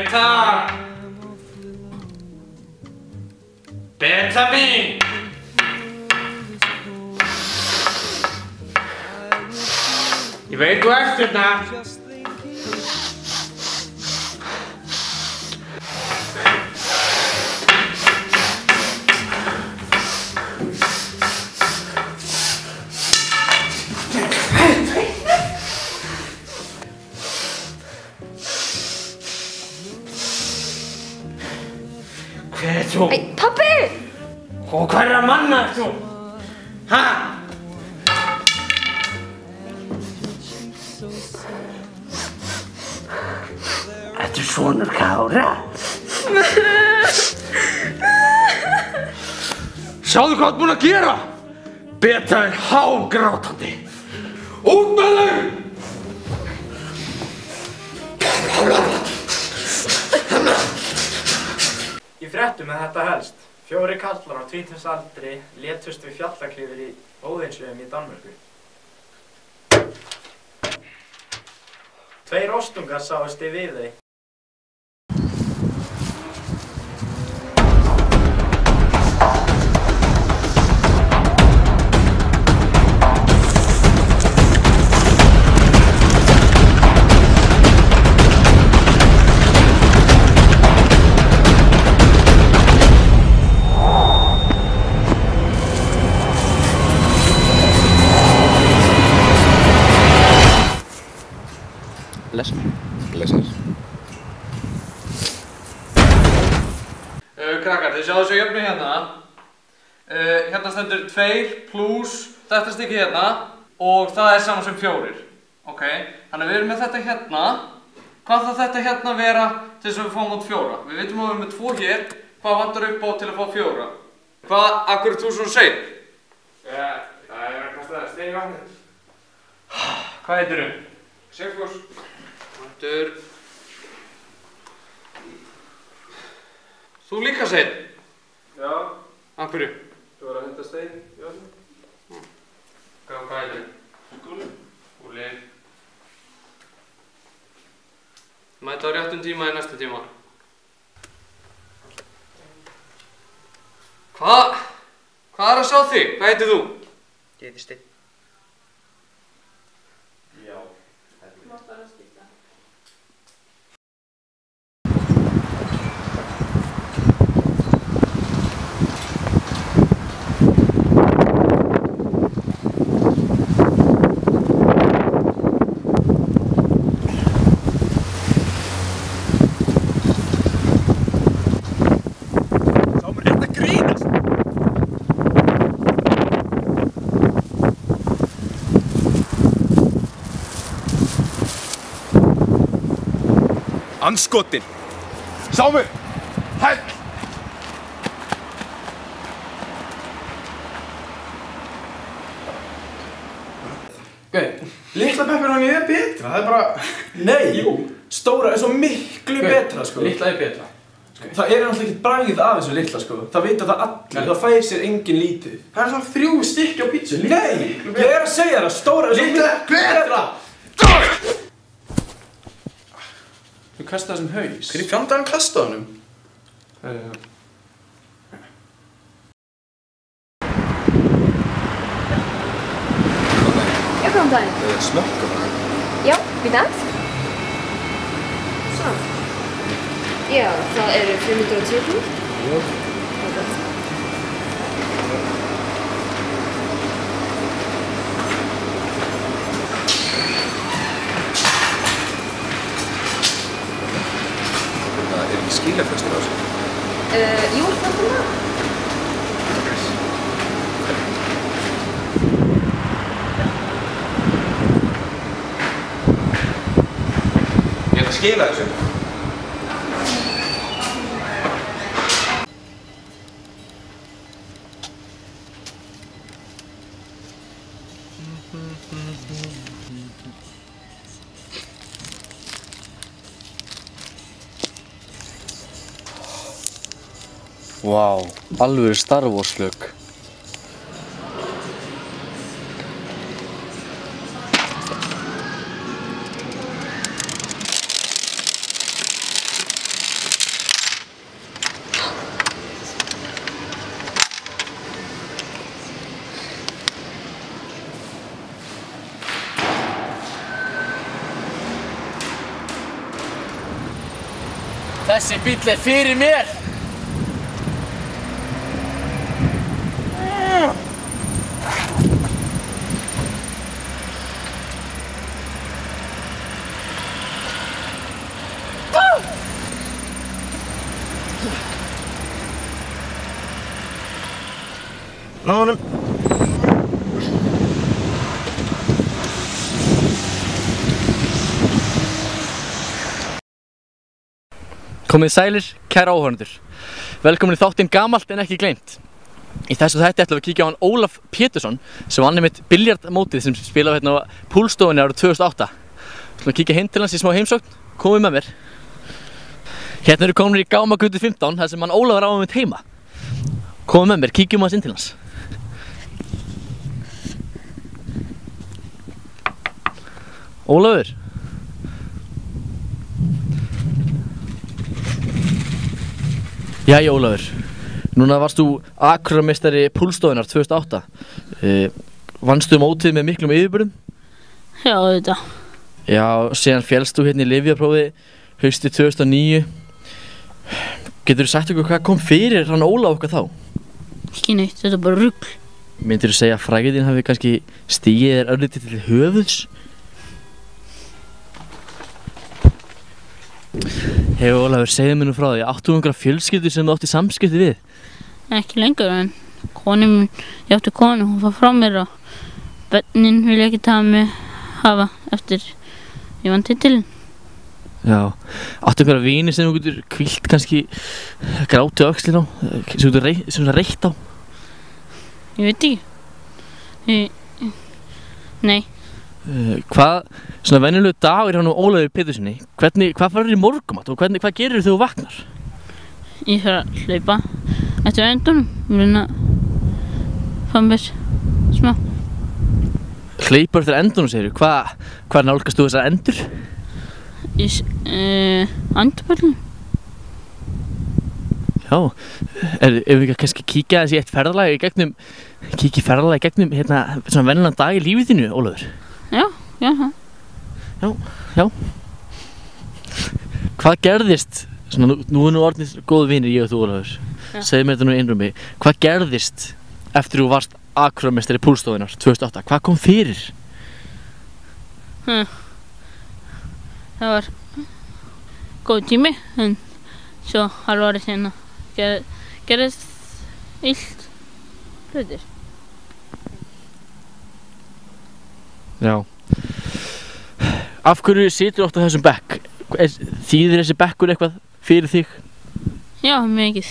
Beta! Beta mín! Ég veit þú ert hérna. Hver er þú? Æ, pabbi! Og hverra manna ert þú? Ha? Ertu sonur Kára? Sjáðu hvað þú ert búinn að gera? Beta er hágrátandi. Út með þau! Í fréttum með þetta helst. 4 karlar á 20-aldri létust við fjallaklifur í Óðinsvéum í Danmörku. 2 rostungar sáust í Viðey. Blessar. Krakkar, þið sjáðu þessu jöfnu hérna. Hérna stendur 2 pluss þetta stykki hérna og það er saman sem 4. Ok, þannig að við erum með þetta hérna. Hvað þarf þetta hérna að vera til þess að við fáum út 4? Við vitum að við erum með 2 hér. Hvað vantar upp á til að fá 4? Akkur er þú svona sein? Það er að kasta stein í vatnið. Hvað heitir þú? Sigfús. Þú líka sein? Já. Af hverju? Þú var að henda stein í vatnið. Hvað heitir þið? Skúli. Skúli. Mæta á réttum tíma í næsta tíma. Hvað er að sjá þig? Hvað heitir þú? Ég heiti Steinn. Já. Andskotin! Sámur! Hætt! Litla pepperoni er betra, það er bara... Nei! Jú! Stóra er svo miklu betra, sko. Litla er betra. Það er náttúrulega ekkert bragð af þessu litla, sko. Það vita það allir, það fær sér engin lítið. Það er svona 3 stykki á pítsu. Nei! Ég er að segja það, stóra er svo miklu betra! Þú kastaði þessum haus. Hvernig fjandaðan kastaði honum? Já, góðan daginn. Smökkum það. Já, býta aðeins. Svo. Já, það eru 510 krónur. Já. Það er ekki skilafrestur á þessu. Jú, það er það. Ég ætla að skila þessu. Vá, alvöru Star Wars look. Þessi bíll fyrir mér! Ná honum. Komið sælir, kæra áhorfendur. Velkomin í þáttinn Gamalt en ekki gleymt. Í þessu þætti ætlum við að kíkja á hann Ólaf Pétursson sem vann einmitt billjardmótið sem spilaði hérna á Púlstofunni árið 2008. Við ætlum að kíkja heim til hans í smá heimsókn. Komið með mér. Hérna eru komin í Gámagötu 15 þar sem hann Ólafur á einmitt heima. Komið með mér, kíkjum aðeins inn til hans. Ólafur. Jæja Ólafur, núna varst þú akurmeistari Púlstofunnar 2008. Vannstu mótið með miklum yfirburðum? Já, þetta. Já, síðan féllst þú hérna í lyfjaprófi haustið 2009. Geturðu sagt okkur hvað kom fyrir hann Ólaf okkar þá? Ekki neitt, þetta er bara rugl. Myndirðu segja að frægðin þín hafi kannski stigið þér örlítið til höfuðs? Hey Ólafur, segðu mér nú frá því, áttu einhverja fjölskyldu sem þú átti samskipti við? Ekki lengur, en ég átti konu, hún fór frá mér og börnin vil ég ekki hafa eftir ég vann titilinn. Já, áttu einhverja vini sem þú getur hvílt kannski gráti á öxlin á, sem þú getur reitt á? Ég veit ekki. Nei. Hvað, svona venjulegu dagur hjá Ólafi Péturssoni, hvað farir í morgumat og hvað gerir þú vaknar? Ég fer að hlaupa eftir endunum, reyna að fá mér smá. Hlaupa eftir endunum segirðu, hvað nálgast þú þessar endur? Andapöllin. Já, ef við ekki kannski kíkja þessi eitt ferðalag í gegnum hérna svona venjulegan dag í lífið þínu, Ólafur? Já. Já. Hvað gerðist, svona nú er nú orðnir góðu vinir ég og þú Ólafur, segðu mér þetta nú innrum mig, hvað gerðist eftir þú varst akurmeistari Púlstofunnar 2008, hvað kom fyrir? Það var góð tími, en svo halvárið seinna gerðist illt hlutir. Já. Af hverju situr oft á þessum bekk? Þýðir þessi bekkur eitthvað fyrir þig? Já, mikið.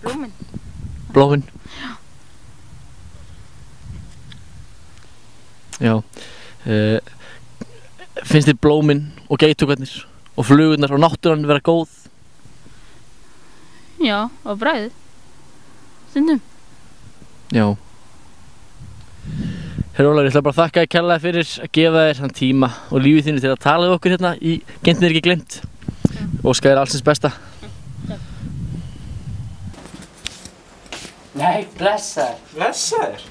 Blómin. Blómin? Já. Finnst þér blómin og geitungarnir og flugurnar og náttúran vera góð? Já, og bragðið. Stundum. Já. Herra Ólafur, ég ætla bara að þakka þér kærlega fyrir að gefa þér þann tíma og lífið þínu til að tala við okkur hérna í Geymt en ekki gleymt. Óska þér allsins besta. Nei, blessaður. Blessaður?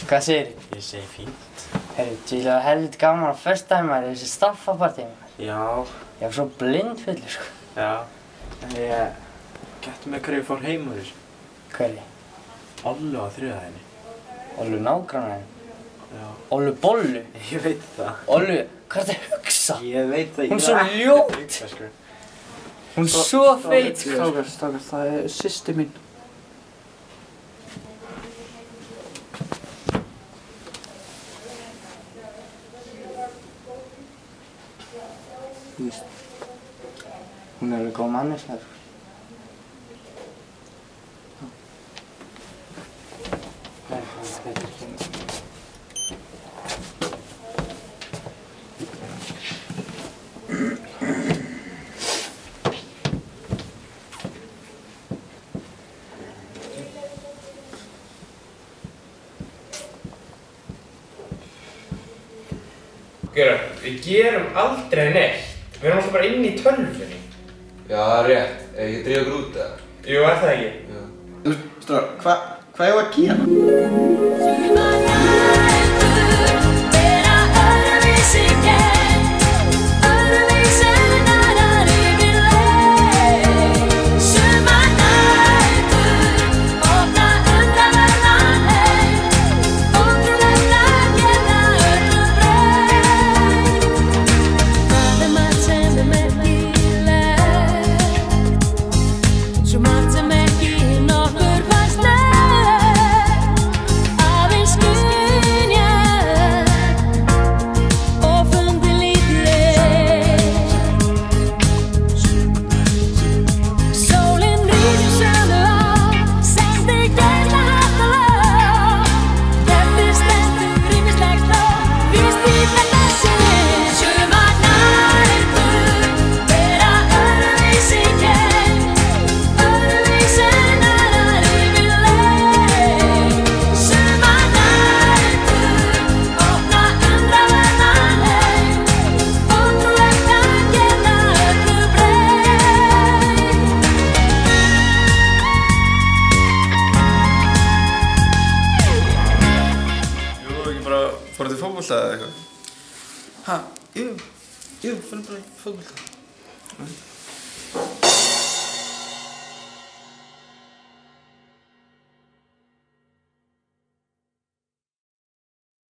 Hvað segir þið? Ég segi fínt. Herru, þú vilja helviti gaman á föstudaginn maður, þessi staffapartí maður. Já. Ég var svo blindfullur, sko. Já. En ég gæti með hverju ég fór heim úr þessu. Hverju? Ollu á þriðjudaginn. Ollu nágrannaðinn? Já. Ollu bollu? Ég veit það. Ollu, hvað er þetta að hugsa? Ég veit það. Hún er svo ljót. Hún er svo feit, sko. Strákar, það er systir mín. Hún er alveg góð manneskja. Við gerum aldrei neitt. Við erum alltaf bara inn í tölvunni. Já, það er rétt. Ég drífa okkur út eða? Jú, er það ekki? Já. Þú veist, strákar, hvað ég var að gera? Vera öðruvísi gegn, öðruvísi en aðrir fótbolta eða eitthvað? Ha, jú, fyrir bara í fótbolta.